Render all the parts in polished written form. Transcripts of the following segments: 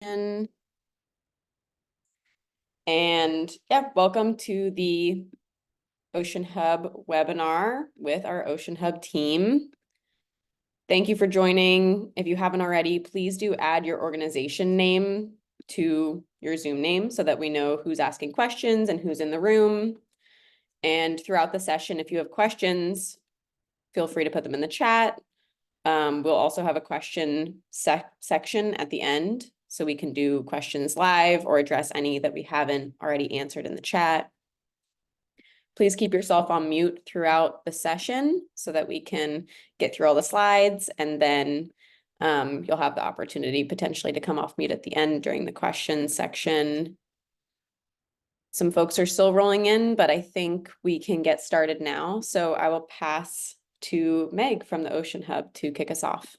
And yeah, welcome to the Ocean Hub webinar with our Ocean Hub team. Thank you for joining. If you haven't already, please do add your organization name to your Zoom name so that we know who's asking questions and who's in the room. And throughout the session, if you have questions, feel free to put them in the chat. We'll also have a question section at the end, so we can do questions live or address any that we haven't already answered in the chat. Please keep yourself on mute throughout the session so that we can get through all the slides, and then you'll have the opportunity potentially to come off mute at the end during the questions section. Some folks are still rolling in, but I think we can get started now. So I will pass to Meg from the Ocean Hub to kick us off.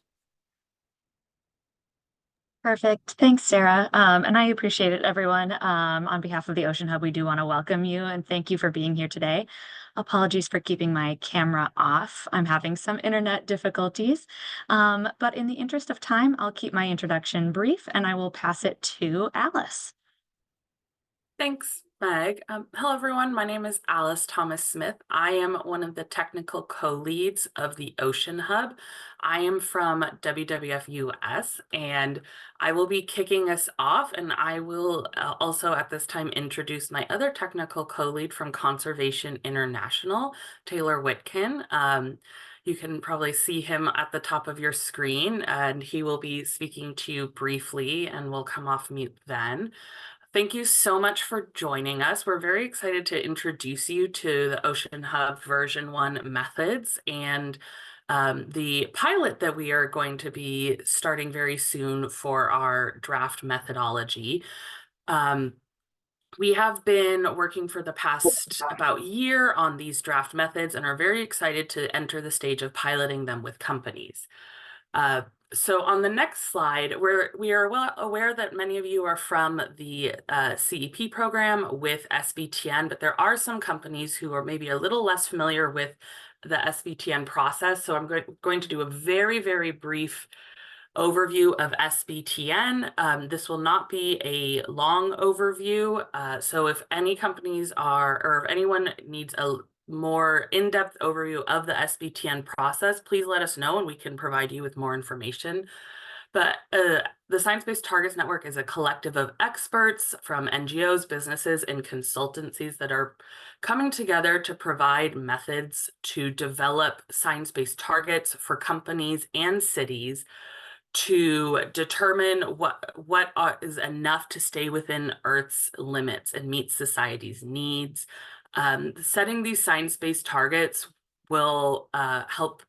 Perfect. Thanks, Sarah. And I appreciate it, everyone. On behalf of the Ocean Hub, we do want to welcome you and thank you for being here today. Apologies for keeping my camera off. I'm having some internet difficulties. But in the interest of time, I'll keep my introduction brief and I will pass it to Alice. Thanks, Meg. Hello, everyone. My name is Alice Thomas Smith. I am one of the technical co-leads of the Ocean Hub. I am from WWF US, and I will be kicking us off, and I will also at this time introduce my other technical co-lead from Conservation International, Taylor Whitkin. You can probably see him at the top of your screen, and he will be speaking to you briefly, and we'll come off mute then. Thank you so much for joining us. We're very excited to introduce you to the Ocean Hub version 1 methods and the pilot that we are going to be starting very soon for our draft methodology. We have been working for the past about year on these draft methods and are very excited to enter the stage of piloting them with companies. So on the next slide, we are well aware that many of you are from the CEP program with SBTN, but there are some companies who are maybe a little less familiar with the SBTN process. So I'm going to do a very, very brief overview of SBTN. This will not be a long overview. So if any companies are, or if anyone needs a more in-depth overview of the SBTN process, please let us know and we can provide you with more information. But the Science-Based Targets Network is a collective of experts from NGOs, businesses, and consultancies that are coming together to provide methods to develop science-based targets for companies and cities to determine what is enough to stay within Earth's limits and meet society's needs. Setting these science-based targets will help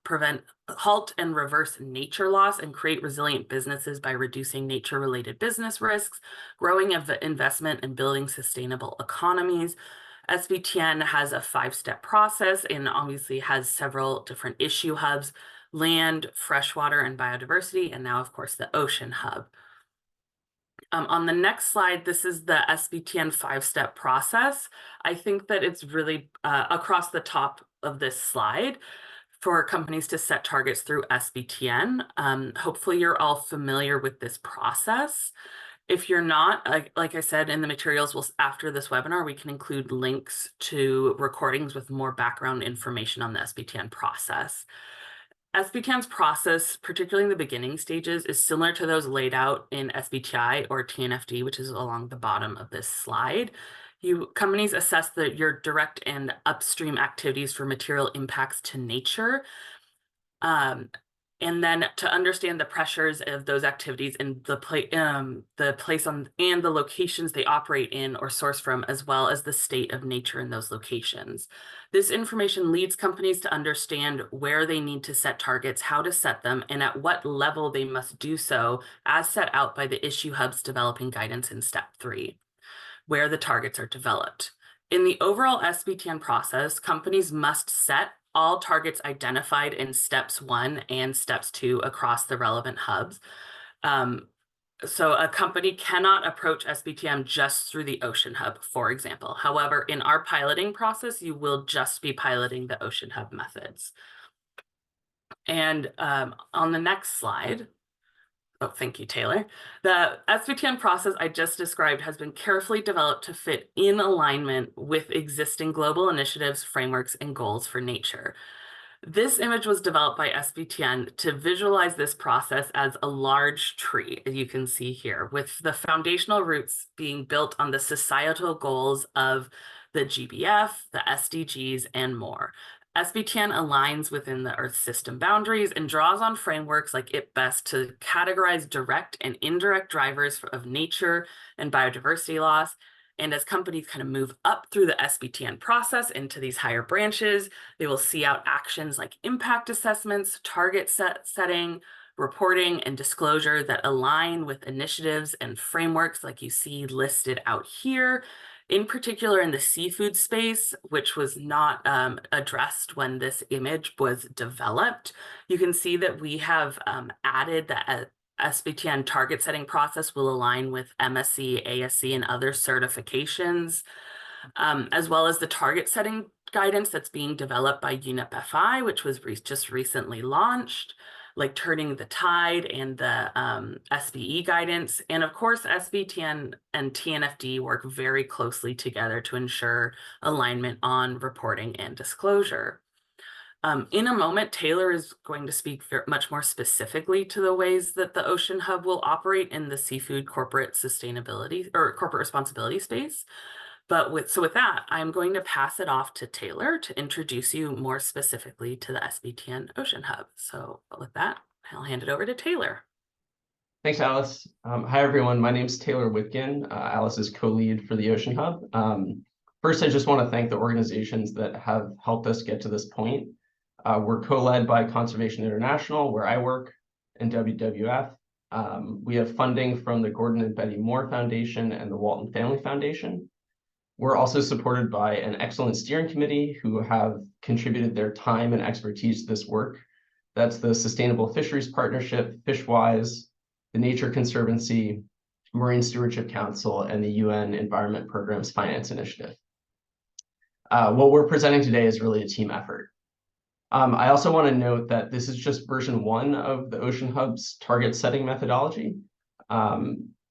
halt and reverse nature loss and create resilient businesses by reducing nature-related business risks, growing investment, and building sustainable economies. SBTN has a 5-step process and obviously has several different issue hubs: land, freshwater, and biodiversity, and now, of course, the Ocean Hub. On the next slide, this is the SBTN 5-step process. I think that it's really across the top of this slide for companies to set targets through SBTN. Hopefully you're all familiar with this process. If you're not, like I said, in the materials after this webinar, we can include links to recordings with more background information on the SBTN process. SBTN's process, particularly in the beginning stages, is similar to those laid out in SBTI or TNFD, which is along the bottom of this slide. Companies assess your direct and upstream activities for material impacts to nature. And then to understand the pressures of those activities and the place on and the locations they operate in or source from, as well as the state of nature in those locations. This information leads companies to understand where they need to set targets, how to set them, and at what level they must do so, as set out by the issue hubs developing guidance in step 3, where the targets are developed. In the overall SBTN process, companies must set all targets identified in steps 1 and steps 2 across the relevant hubs. So a company cannot approach SBTN just through the Ocean Hub, for example. However, in our piloting process, you will just be piloting the Ocean Hub methods. And on the next slide, Oh, thank you, Taylor. The SBTN process I just described has been carefully developed to fit in alignment with existing global initiatives, frameworks, and goals for nature. This image was developed by SBTN to visualize this process as a large tree, as you can see here, with the foundational roots being built on the societal goals of the GBF, the SDGs, and more. SBTN aligns within the Earth system boundaries and draws on frameworks like IPBES to categorize direct and indirect drivers of nature and biodiversity loss. And as companies kind of move up through the SBTN process into these higher branches, they will see out actions like impact assessments, target setting, reporting, and disclosure that align with initiatives and frameworks like you see listed out here. In particular, in the seafood space, which was not addressed when this image was developed, you can see that we have added the SBTN target setting process will align with MSC, ASC, and other certifications, as well as the target setting guidance that's being developed by UNEP FI, which was just recently launched, like Turning the Tide and the SBE guidance. And of course, SBTN and TNFD work very closely together to ensure alignment on reporting and disclosure. In a moment, Taylor is going to speak much more specifically to the ways that the Ocean Hub will operate in the seafood corporate sustainability or corporate responsibility space. But with that, I'm going to pass it off to Taylor to introduce you more specifically to the SBTN Ocean Hub. So with that, I'll hand it over to Taylor. Thanks, Alice. Hi, everyone. My name is Taylor Whitkin. Alice is co-lead for the Ocean Hub. First, I just want to thank the organizations that have helped us get to this point. We're co-led by Conservation International, where I work, and WWF. We have funding from the Gordon and Betty Moore Foundation and the Walton Family Foundation. We're also supported by an excellent steering committee who have contributed their time and expertise to this work. That's the Sustainable Fisheries Partnership, Fishwise, the Nature Conservancy, Marine Stewardship Council, and the UN Environment Program's Finance Initiative. What we're presenting today is really a team effort. I also want to note that this is just version 1 of the Ocean Hub's target setting methodology.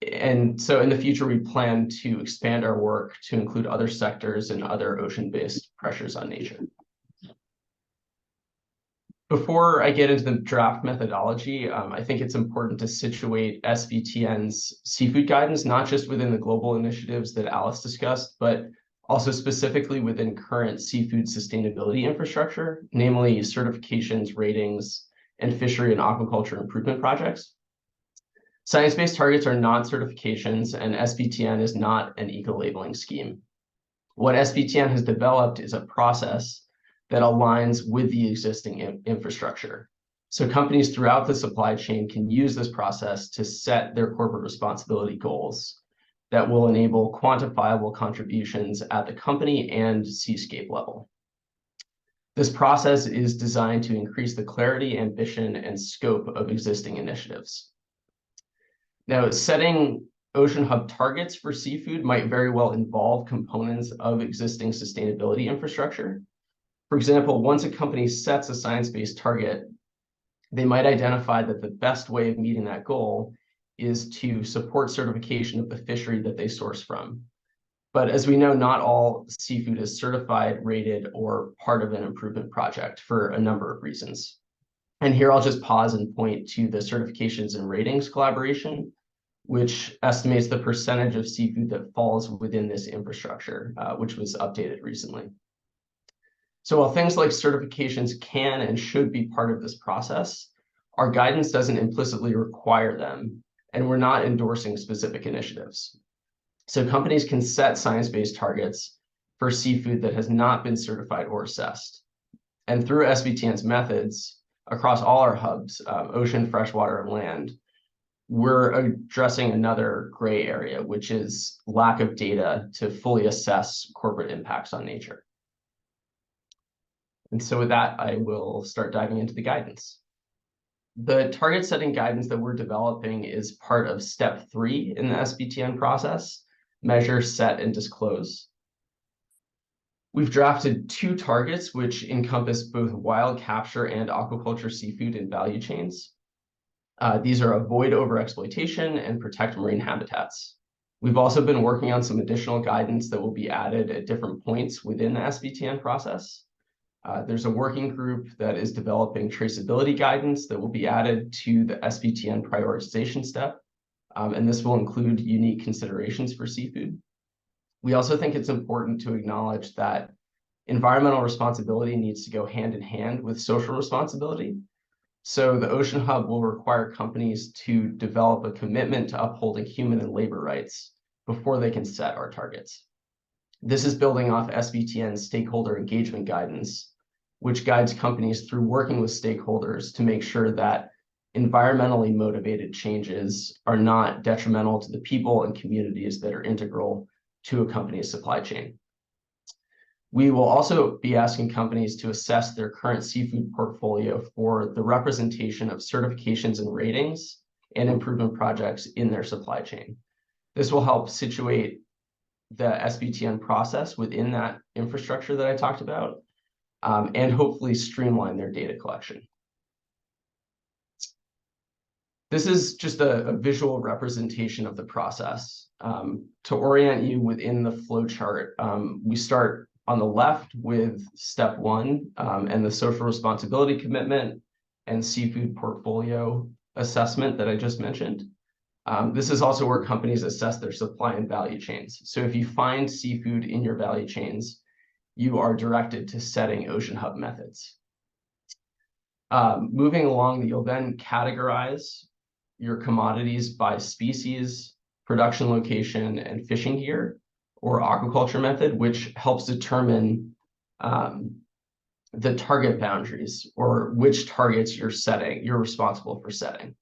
And so in the future, we plan to expand our work to include other sectors and other ocean-based pressures on nature. Before I get into the draft methodology, I think it's important to situate SBTN's seafood guidance, not just within the global initiatives that Alice discussed, but also specifically within current seafood sustainability infrastructure, namely certifications, ratings, and fishery and aquaculture improvement projects. Science-based targets are not certifications, and SBTN is not an eco-labeling scheme. What SBTN has developed is a process that aligns with the existing infrastructure. So companies throughout the supply chain can use this process to set their corporate responsibility goals that will enable quantifiable contributions at the company and seascape level. This process is designed to increase the clarity, ambition, and scope of existing initiatives. Now, setting Ocean Hub targets for seafood might very well involve components of existing sustainability infrastructure. For example, once a company sets a science-based target, they might identify that the best way of meeting that goal is to support certification of the fishery that they source from. But as we know, not all seafood is certified, rated, or part of an improvement project for a number of reasons. And here I'll just pause and point to the certifications and ratings collaboration, which estimates the percentage of seafood that falls within this infrastructure, which was updated recently. So while things like certifications can and should be part of this process, our guidance doesn't implicitly require them, and we're not endorsing specific initiatives. So companies can set science-based targets for seafood that has not been certified or assessed. And through SBTN's methods, across all our hubs, ocean, freshwater, and land, we're addressing another gray area, which is lack of data to fully assess corporate impacts on nature. And so with that, I will start diving into the guidance. The target setting guidance that we're developing is part of step 3 in the SBTN process, measure, set, and disclose. We've drafted 2 targets, which encompass both wild capture and aquaculture seafood in value chains. These are avoid overexploitation and protect marine habitats. We've also been working on some additional guidance that will be added at different points within the SBTN process. There's a working group that is developing traceability guidance that will be added to the SBTN prioritization step, and this will include unique considerations for seafood. We also think it's important to acknowledge that environmental responsibility needs to go hand in hand with social responsibility. So the Ocean Hub will require companies to develop a commitment to upholding human and labor rights before they can set our targets. This is building off SBTN's stakeholder engagement guidance, which guides companies through working with stakeholders to make sure that environmentally motivated changes are not detrimental to the people and communities that are integral to a company's supply chain. We will also be asking companies to assess their current seafood portfolio for the representation of certifications and ratings and improvement projects in their supply chain. This will help situate the SBTN process within that infrastructure that I talked about, and hopefully streamline their data collection. This is just a visual representation of the process. To orient you within the flow chart, we start on the left with step 1 and the social responsibility commitment and seafood portfolio assessment that I just mentioned. This is also where companies assess their supply and value chains. So if you find seafood in your value chains, you are directed to setting Ocean Hub methods. Moving along, you'll then categorize your commodities by species, production location, and fishing gear, or aquaculture method, which helps determine the target boundaries or which targets you're responsible for setting.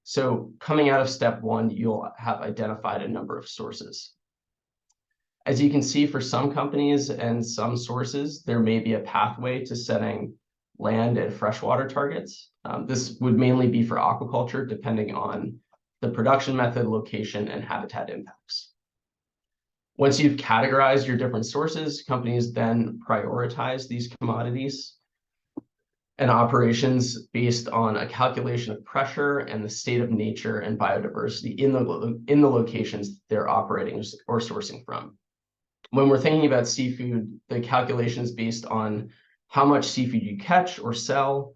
So coming out of step 1, you'll have identified a number of sources. As you can see, for some companies and some sources, there may be a pathway to setting land and freshwater targets. This would mainly be for aquaculture, depending on the production method, location, and habitat impacts. Once you've categorized your different sources, companies then prioritize these commodities and operations based on a calculation of pressure and the state of nature and biodiversity in the locations they're operating or sourcing from. When we're thinking about seafood, the calculation is based on how much seafood you catch or sell,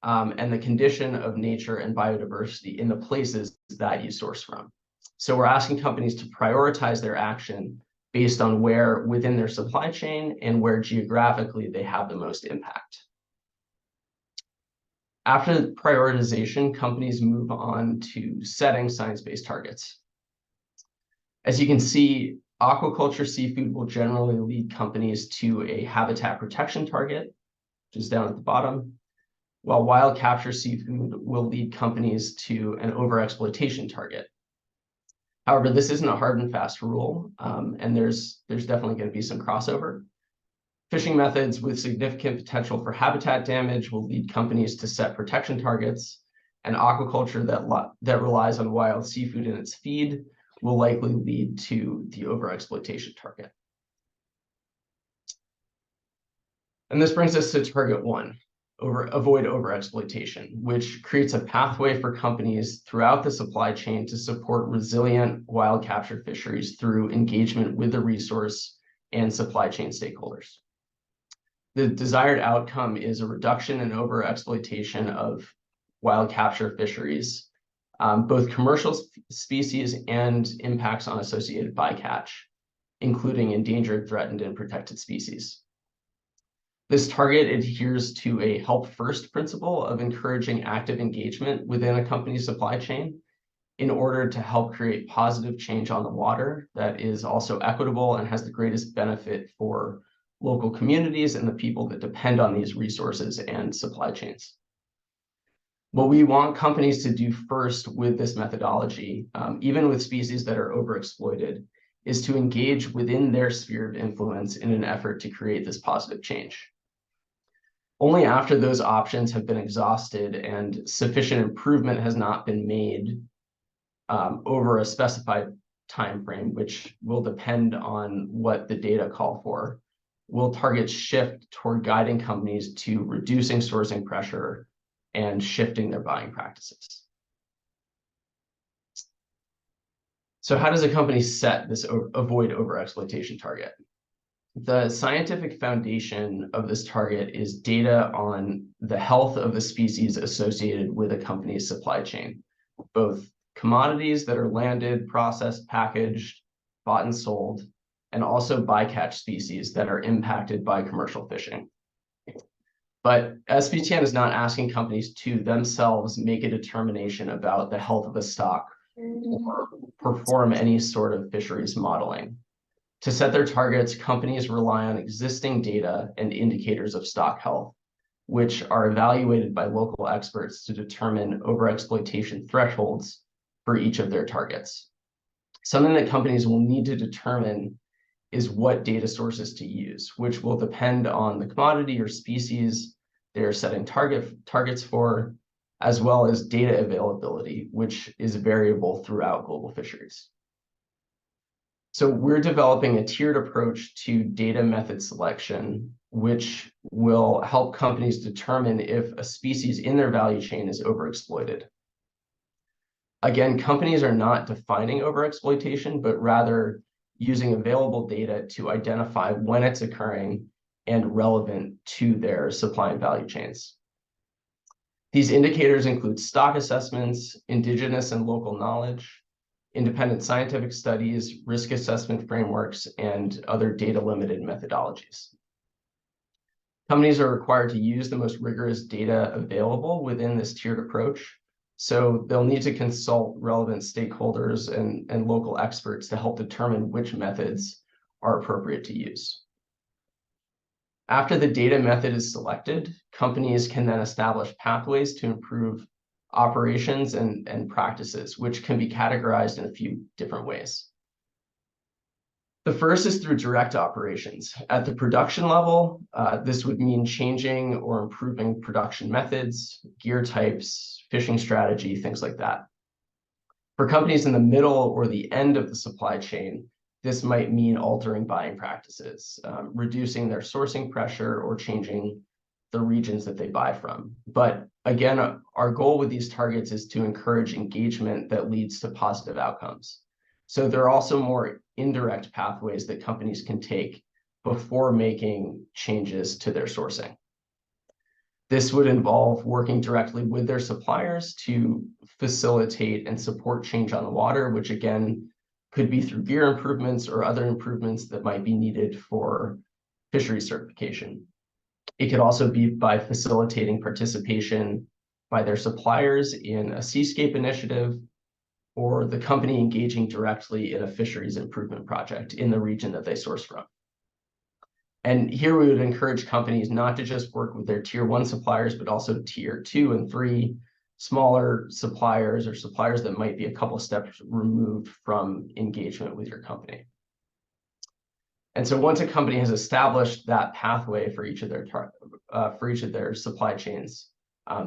and the condition of nature and biodiversity in the places that you source from. So we're asking companies to prioritize their action based on where within their supply chain and where geographically they have the most impact. After prioritization, companies move on to setting science-based targets. As you can see, aquaculture seafood will generally lead companies to a habitat protection target, which is down at the bottom, while wild capture seafood will lead companies to an overexploitation target. However, this isn't a hard and fast rule, and there's definitely going to be some crossover. Fishing methods with significant potential for habitat damage will lead companies to set protection targets, and aquaculture that relies on wild seafood in its feed will likely lead to the overexploitation target. And this brings us to target 1, avoid overexploitation, which creates a pathway for companies throughout the supply chain to support resilient wild capture fisheries through engagement with the resource and supply chain stakeholders. The desired outcome is a reduction in overexploitation of wild capture fisheries, both commercial species and impacts on associated bycatch, including endangered, threatened, and protected species. This target adheres to a help first principle of encouraging active engagement within a company's supply chain in order to help create positive change on the water that is also equitable and has the greatest benefit for local communities and the people that depend on these resources and supply chains. What we want companies to do first with this methodology, even with species that are overexploited, is to engage within their sphere of influence in an effort to create this positive change. Only after those options have been exhausted and sufficient improvement has not been made over a specified time frame, which will depend on what the data call for, will targets shift toward guiding companies to reducing sourcing pressure and shifting their buying practices. So how does a company set this avoid overexploitation target? The scientific foundation of this target is data on the health of the species associated with a company's supply chain, both commodities that are landed, processed, packaged, bought and sold, and also bycatch species that are impacted by commercial fishing. But SBTN is not asking companies to themselves make a determination about the health of a stock or perform any sort of fisheries modeling. To set their targets, companies rely on existing data and indicators of stock health, which are evaluated by local experts to determine overexploitation thresholds for each of their targets. Something that companies will need to determine is what data sources to use, which will depend on the commodity or species they're setting targets for, as well as data availability, which is variable throughout global fisheries. So we're developing a tiered approach to data method selection, which will help companies determine if a species in their value chain is overexploited. Again, companies are not defining overexploitation, but rather using available data to identify when it's occurring and relevant to their supply and value chains. These indicators include stock assessments, indigenous and local knowledge, independent scientific studies, risk assessment frameworks, and other data-limited methodologies. Companies are required to use the most rigorous data available within this tiered approach, so they'll need to consult relevant stakeholders and local experts to help determine which methods are appropriate to use. After the data method is selected, companies can then establish pathways to improve operations and practices, which can be categorized in a few different ways. The first is through direct operations. At the production level, this would mean changing or improving production methods, gear types, fishing strategy, things like that. For companies in the middle or the end of the supply chain, this might mean altering buying practices, reducing their sourcing pressure, or changing the regions that they buy from. But again, our goal with these targets is to encourage engagement that leads to positive outcomes. So there are also more indirect pathways that companies can take before making changes to their sourcing. This would involve working directly with their suppliers to facilitate and support change on the water, which again could be through gear improvements or other improvements that might be needed for fishery certification. It could also be by facilitating participation by their suppliers in a seascape initiative, or the company engaging directly in a fisheries improvement project in the region that they source from. And here we would encourage companies not to just work with their tier 1 suppliers, but also tier 2 and 3 smaller suppliers, or suppliers that might be a couple steps removed from engagement with your company. And so once a company has established that pathway for each of their supply chains,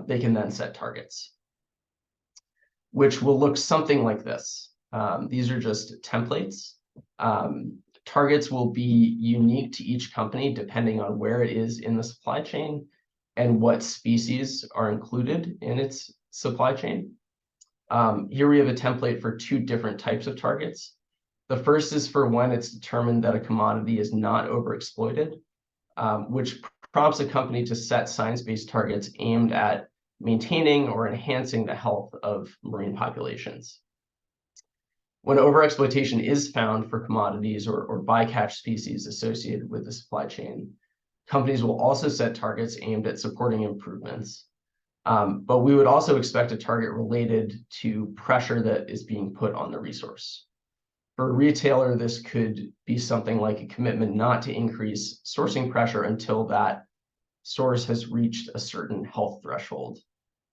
they can then set targets, which will look something like this. These are just templates. Targets will be unique to each company depending on where it is in the supply chain and what species are included in its supply chain. Here we have a template for 2 different types of targets. The first is for when it's determined that a commodity is not overexploited, which prompts a company to set science-based targets aimed at maintaining or enhancing the health of marine populations. When overexploitation is found for commodities or bycatch species associated with the supply chain, companies will also set targets aimed at supporting improvements. But we would also expect a target related to pressure that is being put on the resource. For a retailer, this could be something like a commitment not to increase sourcing pressure until that source has reached a certain health threshold,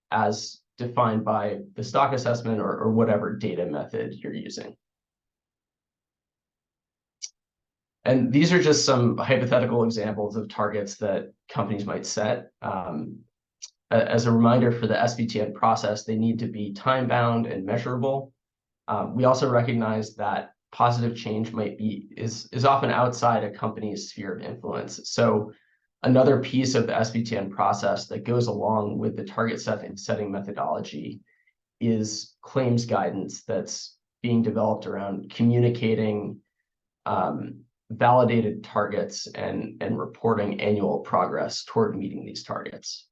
as defined by the stock assessment or whatever data method you're using. And these are just some hypothetical examples of targets that companies might set. As a reminder, for the SBTN process, they need to be time-bound and measurable. We also recognize that positive change is often outside a company's sphere of influence. So another piece of the SBTN process that goes along with the target setting methodology is claims guidance that's being developed around communicating validated targets and reporting annual progress toward meeting these targets.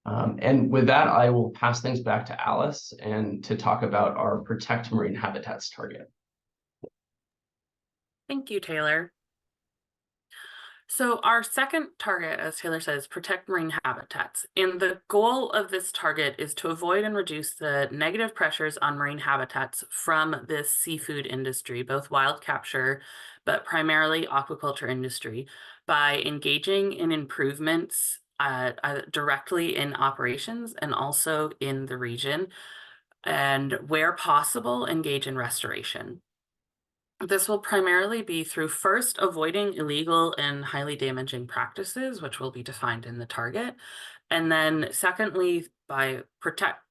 And with that, I will pass things back to Alice and to talk about our Protect Marine Habitats target. Thank you, Taylor. So our second target, as Taylor says, protect marine habitats. And the goal of this target is to avoid and reduce the negative pressures on marine habitats from this seafood industry, both wild capture, but primarily aquaculture industry, by engaging in improvements directly in operations and also in the region, and where possible, engage in restoration. This will primarily be through first avoiding illegal and highly damaging practices, which will be defined in the target. And then secondly, by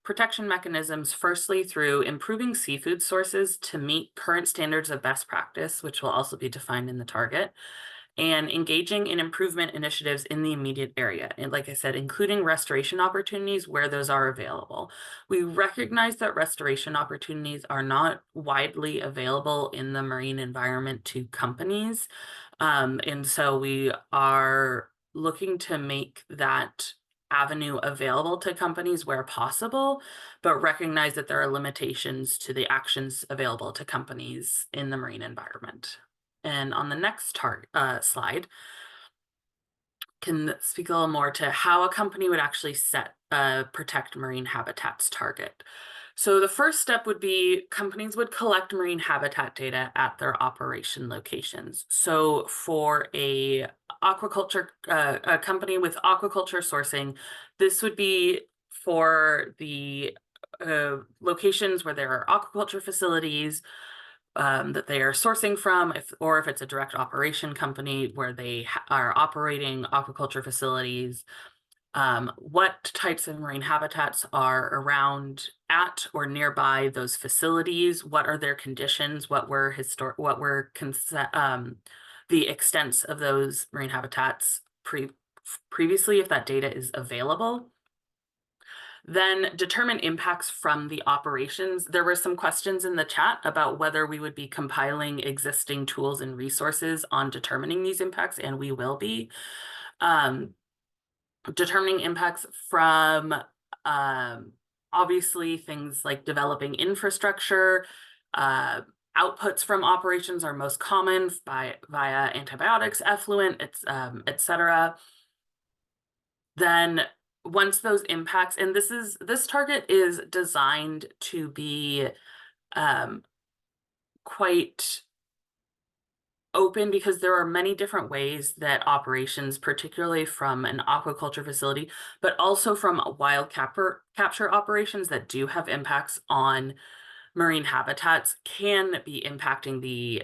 protection mechanisms, firstly through improving seafood sources to meet current standards of best practice, which will also be defined in the target, and engaging in improvement initiatives in the immediate area. And like I said, including restoration opportunities where those are available. We recognize that restoration opportunities are not widely available in the marine environment to companies. And so we are looking to make that avenue available to companies where possible, but recognize that there are limitations to the actions available to companies in the marine environment. And on the next slide, can speak a little more to how a company would actually set a protect marine habitats target. So the first step would be companies would collect marine habitat data at their operation locations. So for a company with aquaculture sourcing, this would be for the locations where there are aquaculture facilities that they are sourcing from, or if it's a direct operation company where they are operating aquaculture facilities, what types of marine habitats are around at or nearby those facilities, what are their conditions, what were the extents of those marine habitats previously, if that data is available. Then determine impacts from the operations. There were some questions in the chat about whether we would be compiling existing tools and resources on determining these impacts, and we will be. Determining impacts from obviously things like developing infrastructure, outputs from operations are most common via antibiotics, effluent, et cetera. Then once those impacts, and this target is designed to be quite open because there are many different ways that operations, particularly from an aquaculture facility, but also from wild capture operations that do have impacts on marine habitats, can be impacting the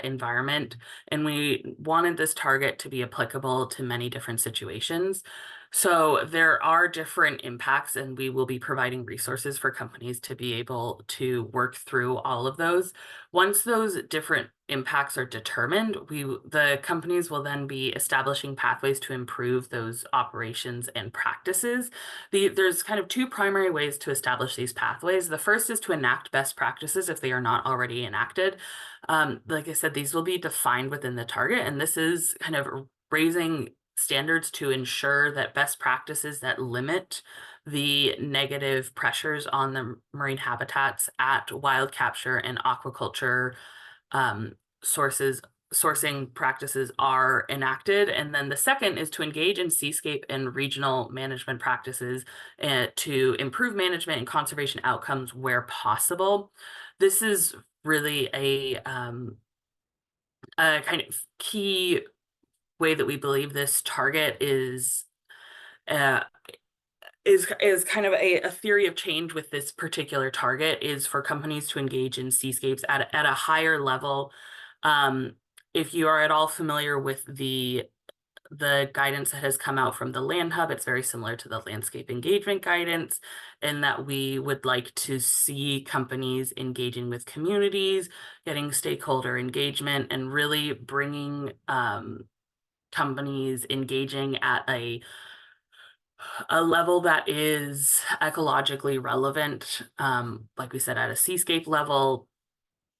environment. And we wanted this target to be applicable to many different situations. So there are different impacts, and we will be providing resources for companies to be able to work through all of those. Once those different impacts are determined, the companies will then be establishing pathways to improve those operations and practices. There's kind of two primary ways to establish these pathways. The first is to enact best practices if they are not already enacted. Like I said, these will be defined within the target, and this is kind of raising standards to ensure that best practices that limit the negative pressures on the marine habitats at wild capture and aquaculture sourcing practices are enacted. And then the second is to engage in seascape and regional management practices to improve management and conservation outcomes where possible. This is really a kind of key way that we believe this target is kind of a theory of change with this particular target, is for companies to engage in seascapes at a higher level. If you are at all familiar with the guidance that has come out from the Land Hub, it's very similar to the landscape engagement guidance, in that we would like to see companies engaging with communities, getting stakeholder engagement, and really bringing companies engaging at a a level that is ecologically relevant, like we said, at a seascape level,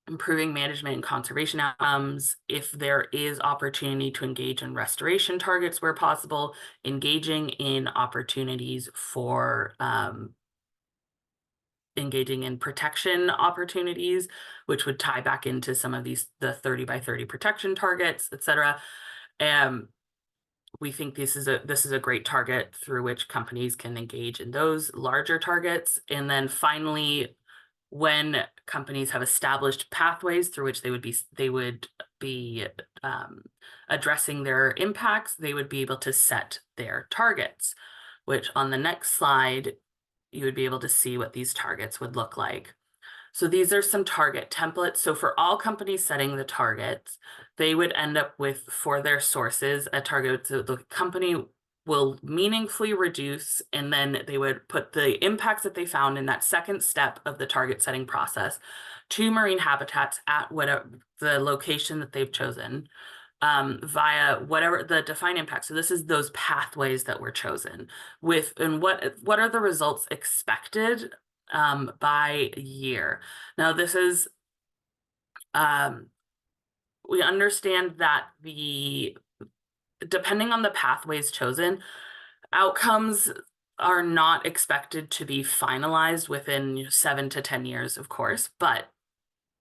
improving management and conservation outcomes. If there is opportunity to engage in restoration targets where possible, engaging in opportunities for engaging in protection opportunities, which would tie back into some of these, the 30 by 30 protection targets, et cetera. We think this is a great target through which companies can engage in those larger targets. And then finally, when companies have established pathways through which they would be addressing their impacts, they would be able to set their targets, which on the next slide, you would be able to see what these targets would look like. So these are some target templates. So for all companies setting the targets, they would end up with, for their sources, a target that the company will meaningfully reduce, and then they would put the impacts that they found in that second step of the target setting process to marine habitats at whatever the location that they've chosen, via whatever the defined impact. So this is those pathways that were chosen with, and what are the results expected by year. Now this is, we understand that depending on the pathways chosen, outcomes are not expected to be finalized within 7 to 10 years, of course, but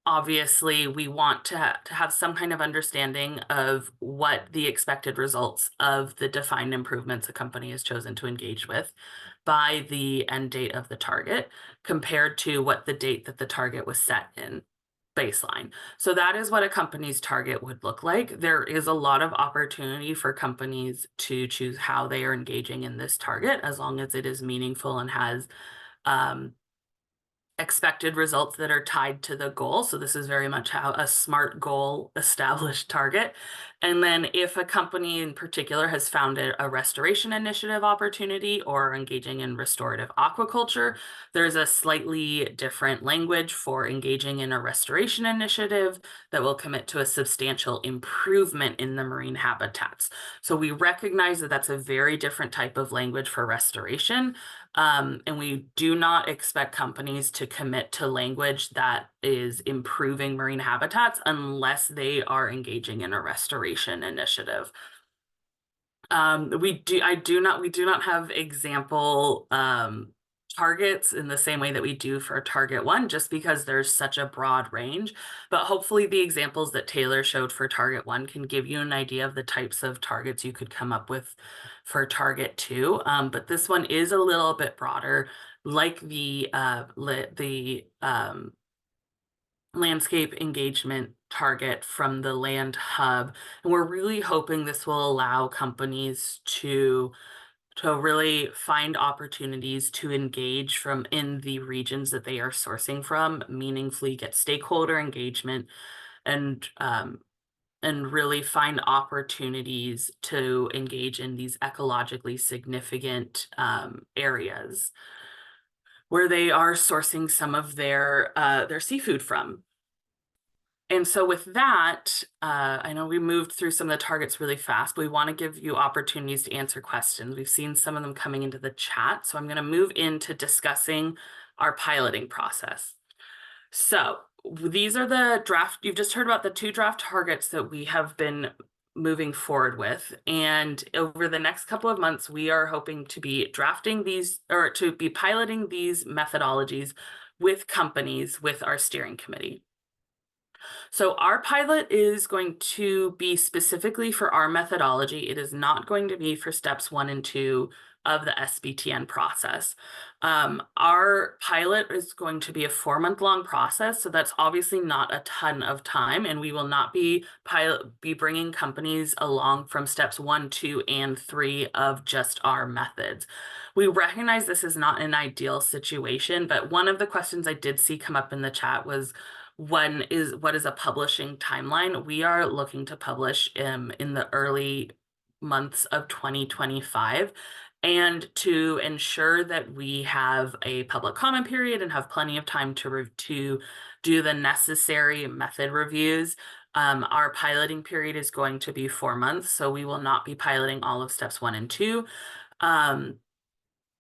obviously we want to have some kind of understanding of what the expected results of the defined improvements a company has chosen to engage with by the end date of the target compared to what the date that the target was set in baseline. So that is what a company's target would look like. There is a lot of opportunity for companies to choose how they are engaging in this target, as long as it is meaningful and has expected results that are tied to the goal. So this is very much how a SMART goal established target. And then if a company in particular has found a restoration initiative opportunity or engaging in restorative aquaculture, there's a slightly different language for engaging in a restoration initiative that will commit to a substantial improvement in the marine habitats. So we recognize that that's a very different type of language for restoration. And we do not expect companies to commit to language that is improving marine habitats unless they are engaging in a restoration initiative. We do not have example targets in the same way that we do for target 1, just because there's such a broad range. But hopefully the examples that Taylor showed for target 1 can give you an idea of the types of targets you could come up with for target 2. But this one is a little bit broader, like the landscape engagement target from the Land Hub. And we're really hoping this will allow companies to really find opportunities to engage from in the regions that they are sourcing from, meaningfully get stakeholder engagement, and really find opportunities to engage in these ecologically significant areas where they are sourcing some of their seafood from. And so with that, I know we moved through some of the targets really fast, but we want to give you opportunities to answer questions. We've seen some of them coming into the chat, so I'm going to move into discussing our piloting process. So these are the draft, you've just heard about the 2 draft targets that we have been moving forward with. And over the next couple of months, we are hoping to be drafting these, or to be piloting these methodologies with companies with our steering committee. So our pilot is going to be specifically for our methodology. It is not going to be for steps 1 and 2 of the SBTN process. Our pilot is going to be a 4-month-long process, so that's obviously not a ton of time, and we will not be bringing companies along from steps 1, 2, and 3 of just our methods. We recognize this is not an ideal situation, but one of the questions I did see come up in the chat was, what is a publishing timeline? We are looking to publish in the early months of 2025. And to ensure that we have a public comment period and have plenty of time to do the necessary method reviews, our piloting period is going to be 4 months. So we will not be piloting all of steps 1 and 2.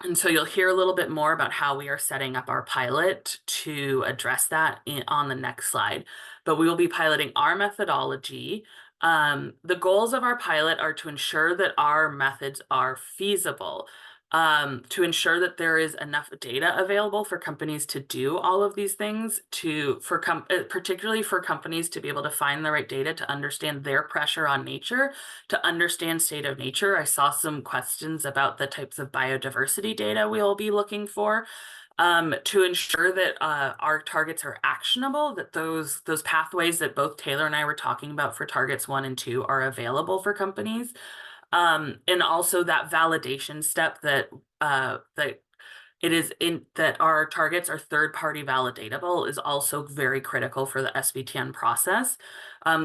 And so you'll hear a little bit more about how we are setting up our pilot to address that on the next slide. But we will be piloting our methodology. The goals of our pilot are to ensure that our methods are feasible, to ensure that there is enough data available for companies to do all of these things, particularly for companies to be able to find the right data to understand their pressure on nature, to understand state of nature. I saw some questions about the types of biodiversity data we'll be looking for, to ensure that our targets are actionable, that those pathways that both Taylor and I were talking about for targets 1 and 2 are available for companies. And also that validation step that that our targets are third-party validatable is also very critical for the SBTN process.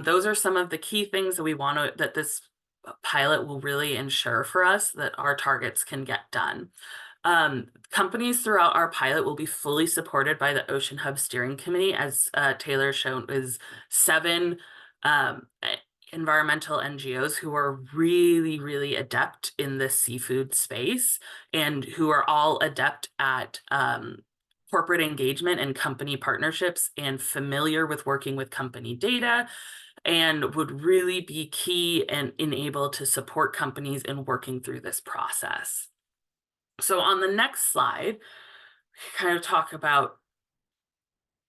Those are some of the key things that this pilot will really ensure for us that our targets can get done. Companies throughout our pilot will be fully supported by the Ocean Hub Steering Committee, as Taylor shown, is 7 environmental NGOs who are really, really adept in the seafood space and who are all adept at corporate engagement and company partnerships and familiar with working with company data, and would really be key and able to support companies in working through this process. So on the next slide, kind of talk about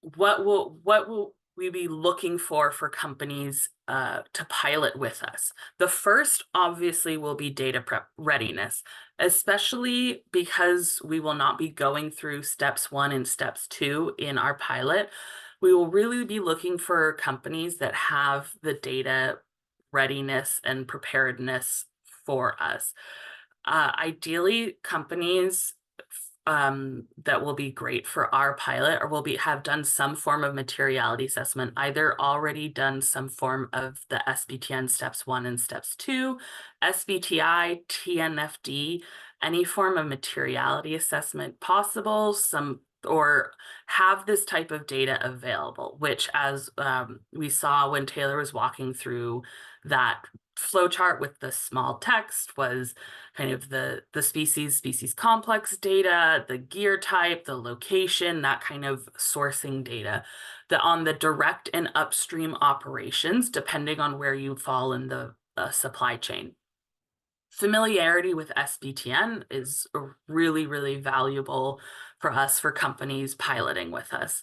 what will we be looking for companies to pilot with us. The first, obviously, will be data prep readiness, especially because we will not be going through steps 1 and steps 2 in our pilot. We will really be looking for companies that have the data readiness and preparedness for us. Ideally, companies that will be great for our pilot or have done some form of materiality assessment, either already done some form of the SBTN steps 1 and steps 2, SBTI, TNFD, any form of materiality assessment possible, or have this type of data available, which, as we saw when Taylor was walking through that flowchart with the small text, was kind of the species complex data, the gear type, the location, that kind of sourcing data. On the direct and upstream operations, depending on where you fall in the supply chain. Familiarity with SBTN is really, really valuable for us, for companies piloting with us.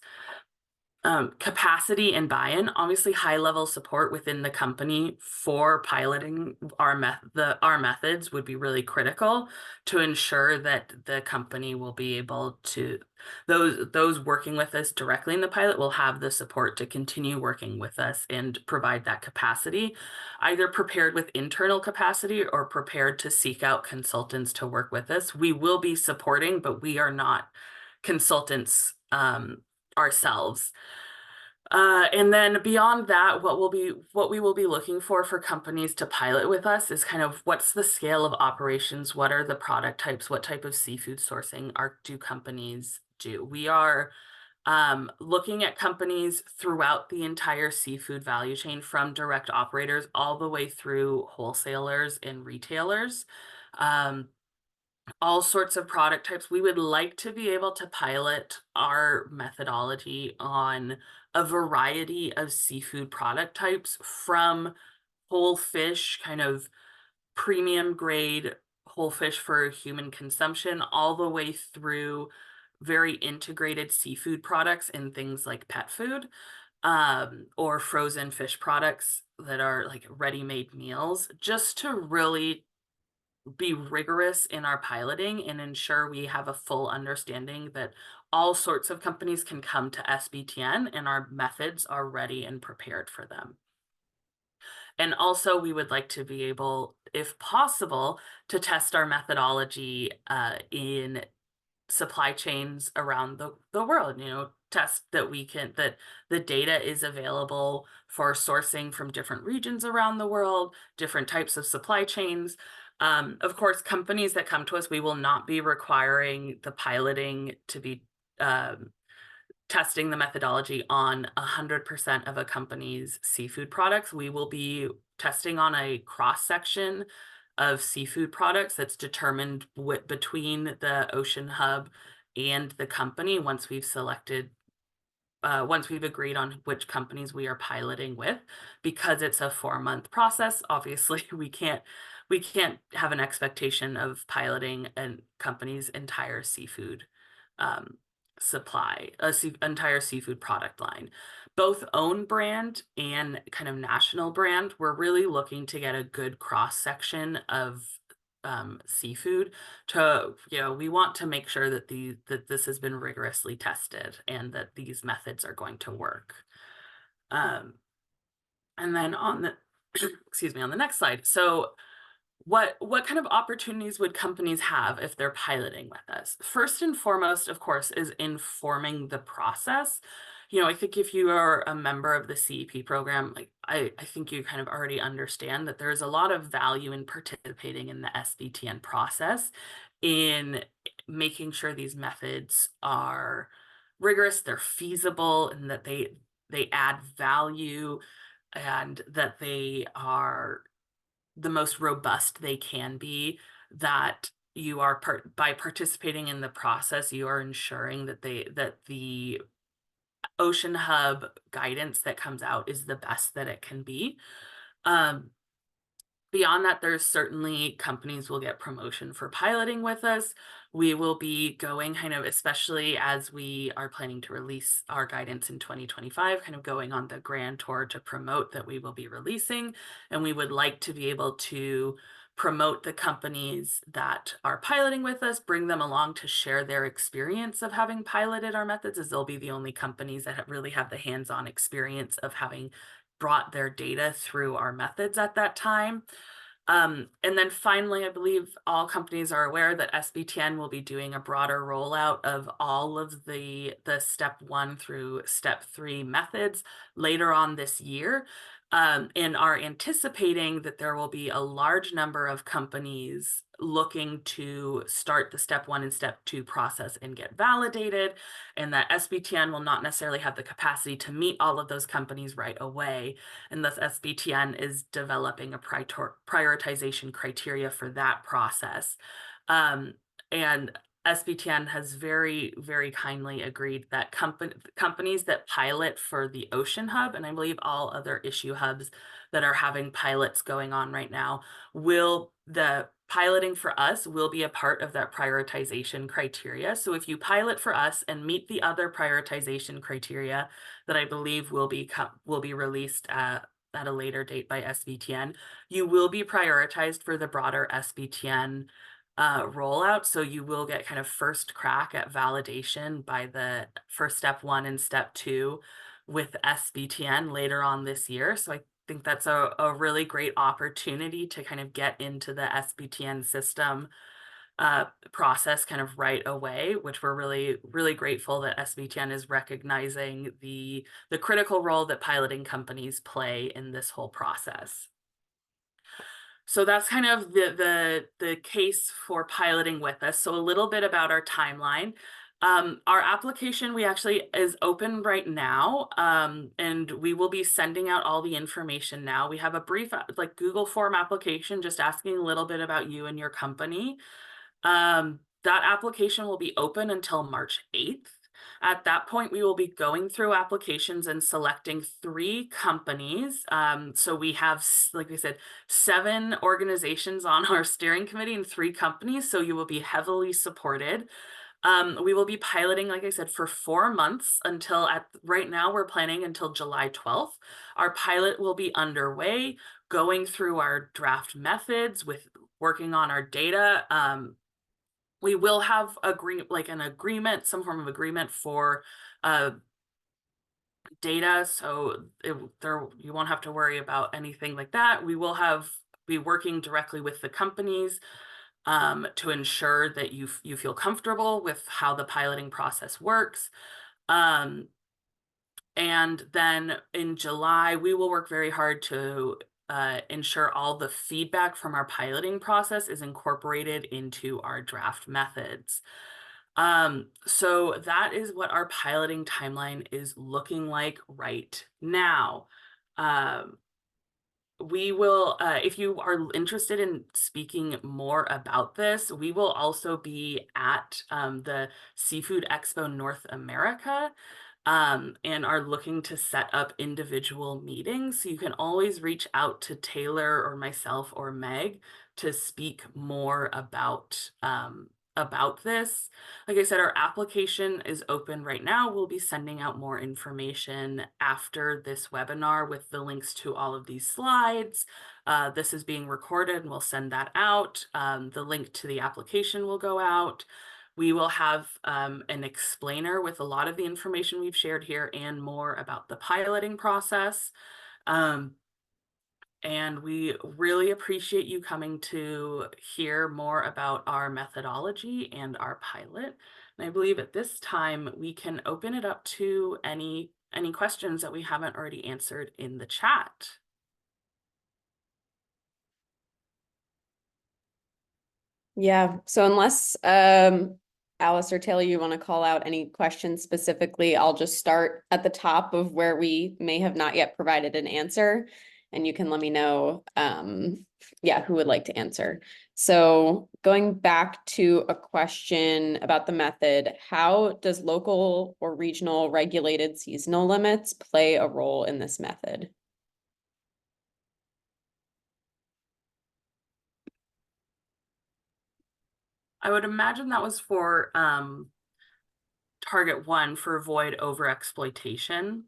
Capacity and buy-in, obviously high level support within the company for piloting our methods would be really critical to ensure that the company will be able to, those working with us directly in the pilot will have the support to continue working with us and provide that capacity, either prepared with internal capacity or prepared to seek out consultants to work with us. We will be supporting, but we are not consultants ourselves. And then beyond that, what we will be looking for companies to pilot with us is kind of what's the scale of operations, what are the product types, what type of seafood sourcing do companies do. We are looking at companies throughout the entire seafood value chain, from direct operators all the way through wholesalers and retailers. All sorts of product types. We would like to be able to pilot our methodology on a variety of seafood product types, from whole fish, kind of premium grade whole fish for human consumption, all the way through very integrated seafood products in things like pet food, or frozen fish products that are like ready-made meals, just to really be rigorous in our piloting and ensure we have a full understanding that all sorts of companies can come to SBTN and our methods are ready and prepared for them. And also, we would like to be able, if possible, to test our methodology in supply chains around the world, test that that the data is available for sourcing from different regions around the world, different types of supply chains. Of course, companies that come to us, we will not be requiring the piloting to be testing the methodology on 100% of a company's seafood products. We will be testing on a cross-section of seafood products that's determined between the Ocean Hub and the company once we've selected, once we've agreed on which companies we are piloting with. Because it's a 4-month process, obviously we can't have an expectation of piloting a company's entire seafood supply, entire seafood product line. Both own brand and kind of national brand, we're really looking to get a good cross section of seafood. To, you know, we want to make sure that that this has been rigorously tested and that these methods are going to work. And then on the excuse me, on the next slide, so what kind of opportunities would companies have if they're piloting with us? First and foremost, of course, is informing the process. You know, I think if you are a member of the CEP program, like I think you kind of already understand that there's a lot of value in participating in the SBTN process, in making sure these methods are rigorous, they're feasible, and that they add value, and that they are the most robust they can be, that you are by participating in the process, you are ensuring that the Ocean Hub guidance that comes out is the best that it can be. Beyond that, there's certainly companies will get promotion for piloting with us. We will be going kind of, especially as we are planning to release our guidance in 2025, kind of going on the grand tour to promote that we will be releasing. And we would like to be able to promote the companies that are piloting with us, bring them along to share their experience of having piloted our methods, as they'll be the only companies that really have the hands-on experience of having brought their data through our methods at that time. And then finally, I believe all companies are aware that SBTN will be doing a broader rollout of all of the step 1 through step 3 methods later on this year, and are anticipating that there will be a large number of companies looking to start the step 1 and step 2 process and get validated, and that SBTN will not necessarily have the capacity to meet all of those companies right away. And thus SBTN is developing a prioritization criteria for that process. And SBTN has very, very kindly agreed that companies that pilot for the Ocean Hub, and I believe all other issue hubs that are having pilots going on right now, the piloting for us will be a part of that prioritization criteria. So if you pilot for us and meet the other prioritization criteria that I believe will be released at a later date by SBTN, you will be prioritized for the broader SBTN rollout. So you will get kind of first crack at validation for step 1 and step 2 with SBTN later on this year. So I think that's a really great opportunity to kind of get into the SBTN system process kind of right away, which we're really, really grateful that SBTN is recognizing the critical role that piloting companies play in this whole process. So that's kind of the case for piloting with us. So a little bit about our timeline. Our application is open right now, and we will be sending out all the information now. We have a brief like Google form application just asking a little bit about you and your company. That application will be open until March 8th. At that point, we will be going through applications and selecting 3 companies. So we have, like we said, 7 organizations on our steering committee and 3 companies. So you will be heavily supported. We will be piloting, like I said, for 4 months until right now we're planning until July 12th. Our pilot will be underway, going through our draft methods, working on our data. We will have some form of agreement for data, so you won't have to worry about anything like that. We will be working directly with the companies to ensure that you feel comfortable with how the piloting process works. And then in July, we will work very hard to ensure all the feedback from our piloting process is incorporated into our draft methods. So that is what our piloting timeline is looking like right now. we will, if you are interested in speaking more about this, we will also be at the Seafood Expo North America, and are looking to set up individual meetings. So you can always reach out to Taylor or myself or Meg to speak more about this. Like I said, our application is open right now. We'll be sending out more information after this webinar with the links to all of these slides. This is being recorded and we'll send that out. The link to the application will go out. We will have an explainer with a lot of the information we've shared here and more about the piloting process. And we really appreciate you coming to hear more about our methodology and our pilot. And I believe at this time we can open it up to any questions that we haven't already answered in the chat. Yeah, so unless Alice or Taylor, you want to call out any questions specifically, I'll just start at the top of where we may have not yet provided an answer, and you can let me know, yeah, who would like to answer. So going back to a question about the method, how does local or regional regulated seasonal limits play a role in this method? I would imagine that was for target 1 for avoid overexploitation.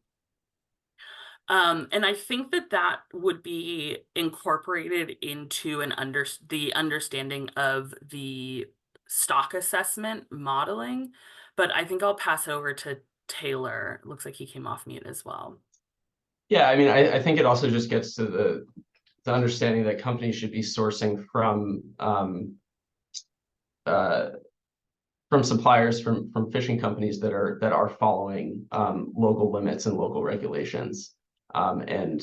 And I think that would be incorporated into the understanding of the stock assessment modeling, but I think I'll pass over to Taylor. It looks like he came off mute as well. Yeah, I mean, I think it also just gets to the understanding that companies should be sourcing from suppliers from fishing companies that are following local limits and local regulations, and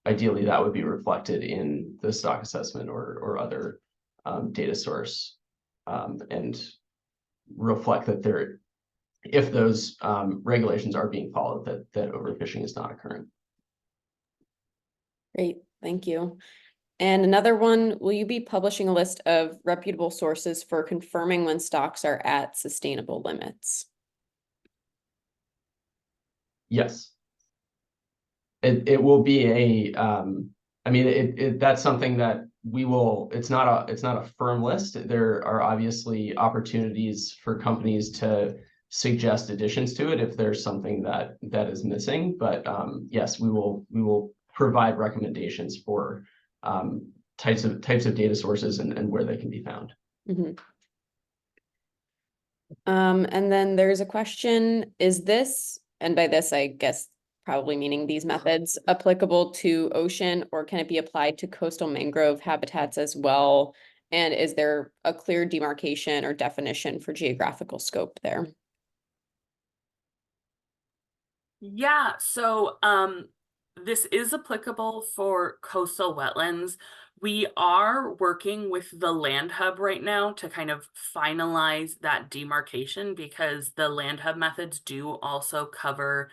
ideally that would be reflected in the stock assessment or other data source, and reflect that if those regulations are being followed, that overfishing is not occurring. Great, thank you. And another one, will you be publishing a list of reputable sources for confirming when stocks are at sustainable limits? Yes. It will be a, I mean, that's something that we will, it's not a firm list. There are obviously opportunities for companies to suggest additions to it if there's something that is missing. But yes, we will provide recommendations for types of data sources and where they can be found. Mm-hmm. And then there's a question, is this, and by this I guess probably meaning these methods, applicable to ocean, or can it be applied to coastal mangrove habitats as well? And is there a clear demarcation or definition for geographical scope there? Yeah, so this is applicable for coastal wetlands. We are working with the Land Hub right now to kind of finalize that demarcation, because the Land Hub methods do also cover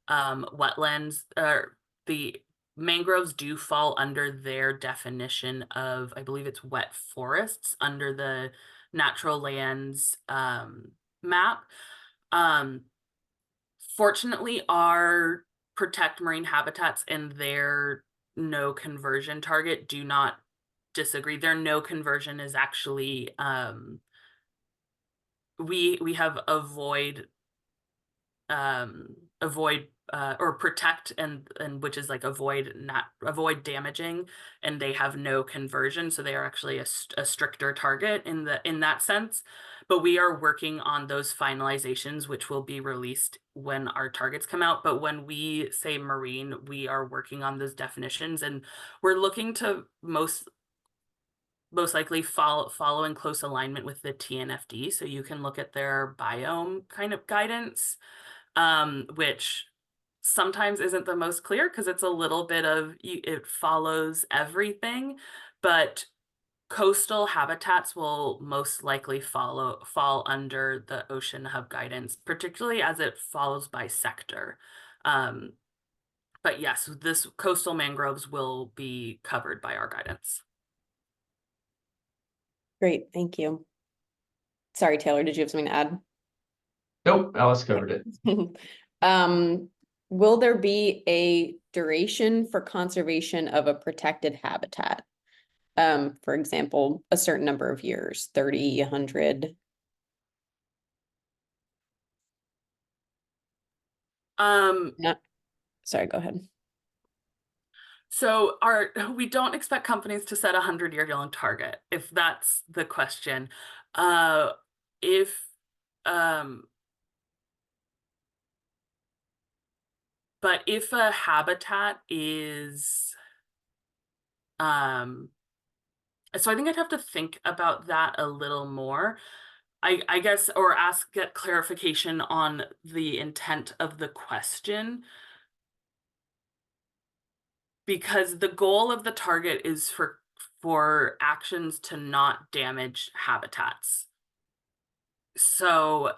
wetlands. The mangroves do fall under their definition of, I believe it's wet forests under the natural lands map. Fortunately, our protect marine habitats and their no conversion target do not disagree. Their no conversion is actually we have avoid or protect and which is like avoid damaging, and they have no conversion, so they are actually a stricter target in that sense. But we are working on those finalizations, which will be released when our targets come out. But when we say marine, we are working on those definitions, and we're looking to most likely follow in close alignment with the TNFD. So you can look at their biome kind of guidance, which sometimes isn't the most clear because it's a little bit of, it follows everything, but coastal habitats will most likely fall under the Ocean Hub guidance, particularly as it follows by sector. But but yes, this coastal mangroves will be covered by our guidance. Great, thank you. Sorry, Taylor, did you have something to add? Nope, Alice covered it. Will there be a duration for conservation of a protected habitat? For example, a certain number of years, 30, 100? Sorry, go ahead. So we don't expect companies to set a 100-year-long target, if that's the question. But if a habitat is, so I think I'd have to think about that a little more. I guess, or get clarification on the intent of the question. Because the goal of the target is for actions to not damage habitats. So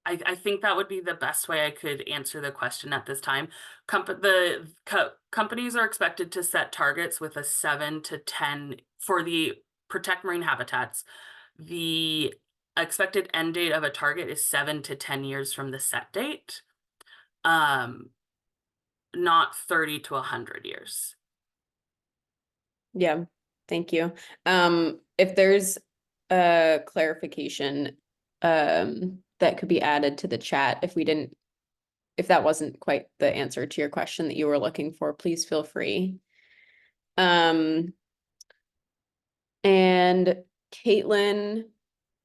I think that would be the best way I could answer the question at this time. Companies are expected to set targets with a 7 to 10 for the protect marine habitats. The expected end date of a target is 7 to 10 years from the set date, not 30 to 100 years. Yeah, thank you. If there's a clarification that could be added to the chat, if that wasn't quite the answer to your question that you were looking for, please feel free. And Caitlin,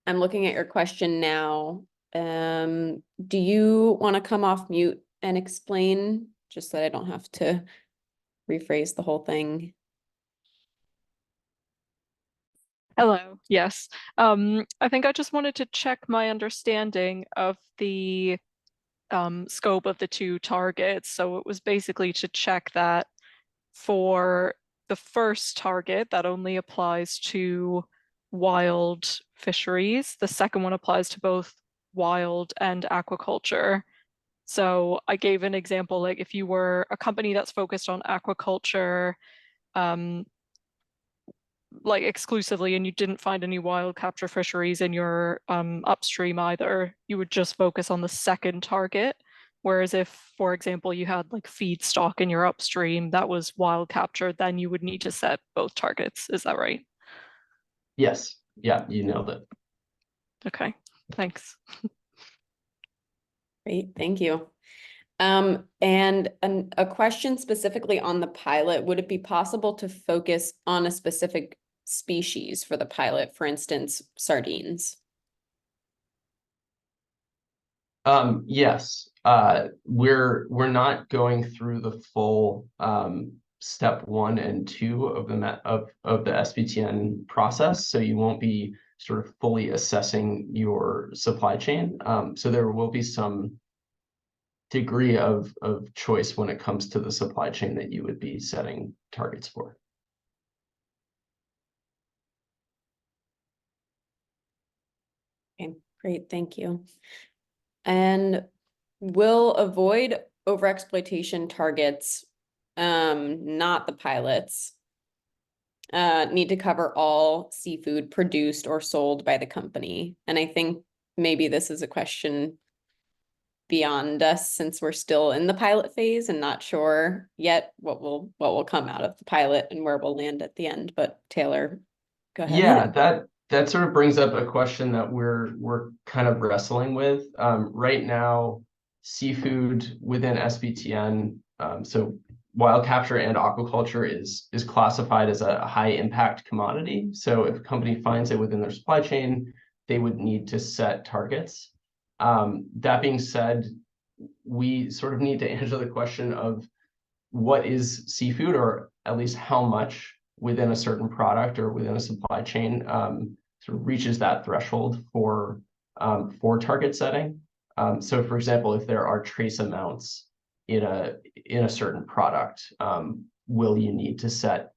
I'm looking at your question now. Do you want to come off mute and explain, just so that I don't have to rephrase the whole thing? Hello, yes. I think I just wanted to check my understanding of the scope of the two targets. So it was basically to check that for the first target, that only applies to wild fisheries. The second one applies to both wild and aquaculture. So I gave an example, like if you were a company that's focused on aquaculture, like exclusively, and you didn't find any wild capture fisheries in your upstream either, you would just focus on the second target. Whereas if, for example, you had like feedstock in your upstream that was wild capture, then you would need to set both targets. Is that right? Yes. Yeah, you nailed it. Okay, thanks. Great, thank you. And a question specifically on the pilot, would it be possible to focus on a specific species for the pilot, for instance, sardines? Yes. We're not going through the full step 1 and 2 of the SBTN process, so you won't be sort of fully assessing your supply chain. So there will be some degree of choice when it comes to the supply chain that you would be setting targets for. Okay, great, thank you. And will avoid overexploitation targets, not the pilots, need to cover all seafood produced or sold by the company? And I think maybe this is a question beyond us, since we're still in the pilot phase and not sure yet what will come out of the pilot and where we'll land at the end. But Taylor, go ahead. Yeah, that sort of brings up a question that we're kind of wrestling with. Right now, seafood within SBTN, so wild capture and aquaculture is classified as a high impact commodity. So if a company finds it within their supply chain, they would need to set targets. That being said, we sort of need to answer the question of what is seafood, or at least how much within a certain product or within a supply chain sort of reaches that threshold for target setting. So for example, if there are trace amounts in a certain product, will you need to set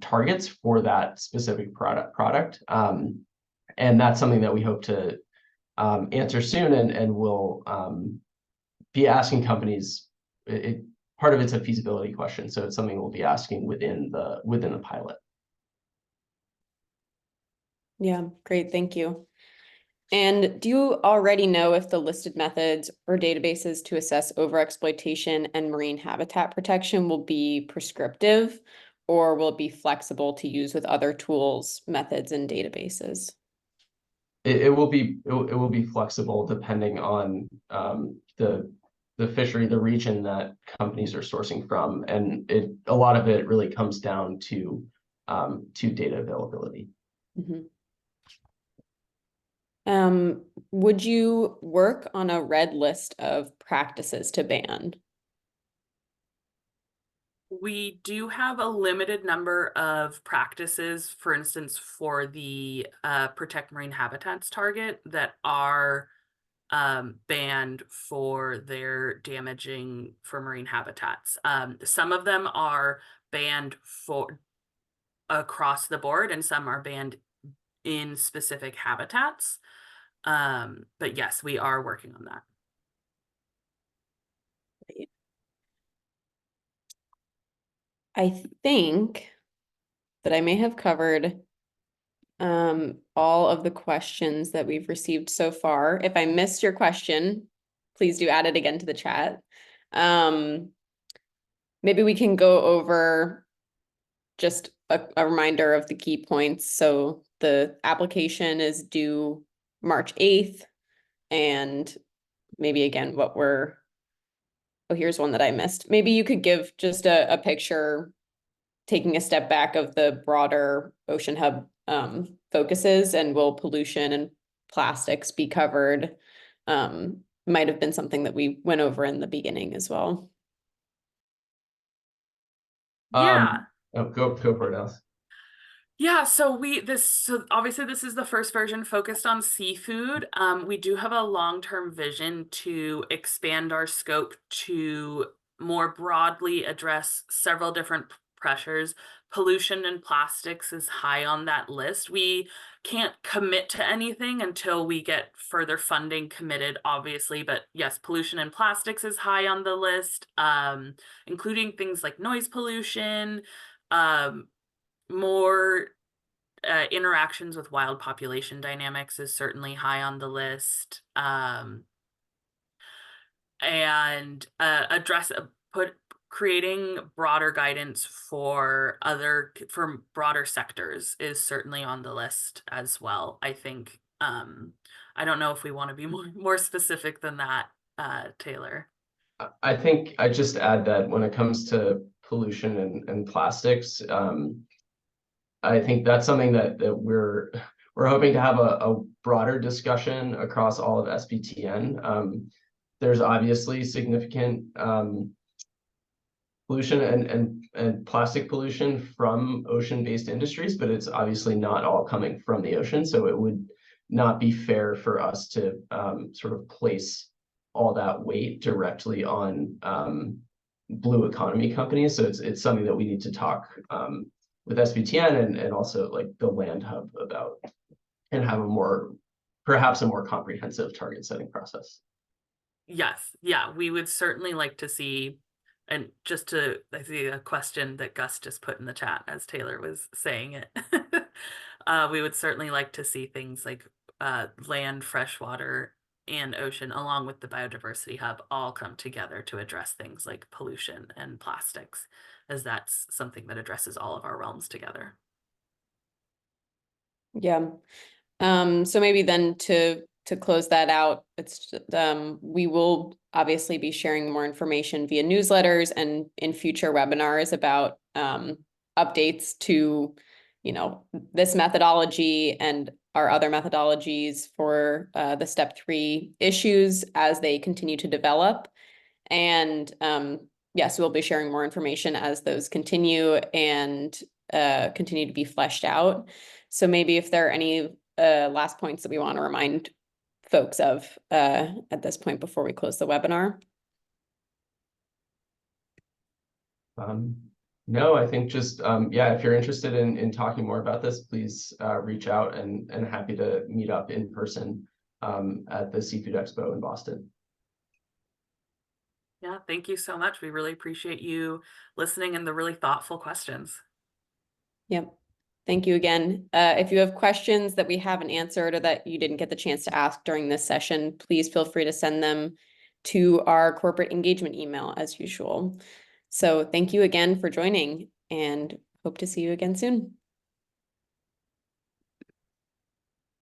targets for that specific product? And that's something that we hope to answer soon, and we'll be asking companies. part of it's a feasibility question, so it's something we'll be asking within the pilot. Yeah, great, thank you. And do you already know if the listed methods or databases to assess overexploitation and marine habitat protection will be prescriptive, or will it be flexible to use with other tools, methods, and databases? It will be flexible depending on the fishery, the region that companies are sourcing from, and a lot of it really comes down to data availability. Mm-hmm. Would you work on a red list of practices to ban? We do have a limited number of practices, for instance, for the Protect Marine Habitats target that are banned for their damaging for marine habitats. Some of them are banned for across the board, and some are banned in specific habitats. But yes, we are working on that. I think that I may have covered all of the questions that we've received so far. If I missed your question, please do add it again to the chat. Maybe we can go over just a reminder of the key points. So the application is due March 8th, and maybe again oh, here's one that I missed. Maybe you could give just a picture, taking a step back, of the broader Ocean Hub focuses, and will pollution and plastics be covered? Might have been something that we went over in the beginning as well. Yeah. Go for it, Alice. Yeah, so obviously this is the first version focused on seafood. We do have a long-term vision to expand our scope to more broadly address several different pressures. Pollution and plastics is high on that list. We can't commit to anything until we get further funding committed, obviously, but yes, pollution and plastics is high on the list, including things like noise pollution, more interactions with wild population dynamics is certainly high on the list. And creating broader guidance for broader sectors is certainly on the list as well. I think I don't know if we want to be more specific than that, Taylor. I think I just add that when it comes to pollution and plastics, I think that's something that we're hoping to have a broader discussion across all of SBTN. There's obviously significant pollution and plastic pollution from ocean-based industries, but it's obviously not all coming from the ocean. So it would not be fair for us to sort of place all that weight directly on blue economy companies. So it's something that we need to talk with SBTN and also like the Land Hub about, and have perhaps a more comprehensive target setting process. Yes, yeah, we would certainly like to see, and I see a question that Gus just put in the chat as Taylor was saying it. We would certainly like to see things like land, freshwater, and ocean, along with the biodiversity hub, all come together to address things like pollution and plastics, as that's something that addresses all of our realms together. Yeah. So maybe then to close that out, it's we will obviously be sharing more information via newsletters and in future webinars about updates to, this methodology and our other methodologies for the step 3 issues as they continue to develop. And yes, we'll be sharing more information as those continue and continue to be fleshed out. So maybe if there are any last points that we want to remind folks of at this point before we close the webinar. No, I think just, yeah, if you're interested in talking more about this, please reach out, and happy to meet up in person at the Seafood Expo in Boston. Yeah, thank you so much. We really appreciate you listening and the really thoughtful questions. Yep. Thank you again. If you have questions that we haven't answered or that you didn't get the chance to ask during this session, please feel free to send them to our corporate engagement email as usual. So thank you again for joining and hope to see you again soon.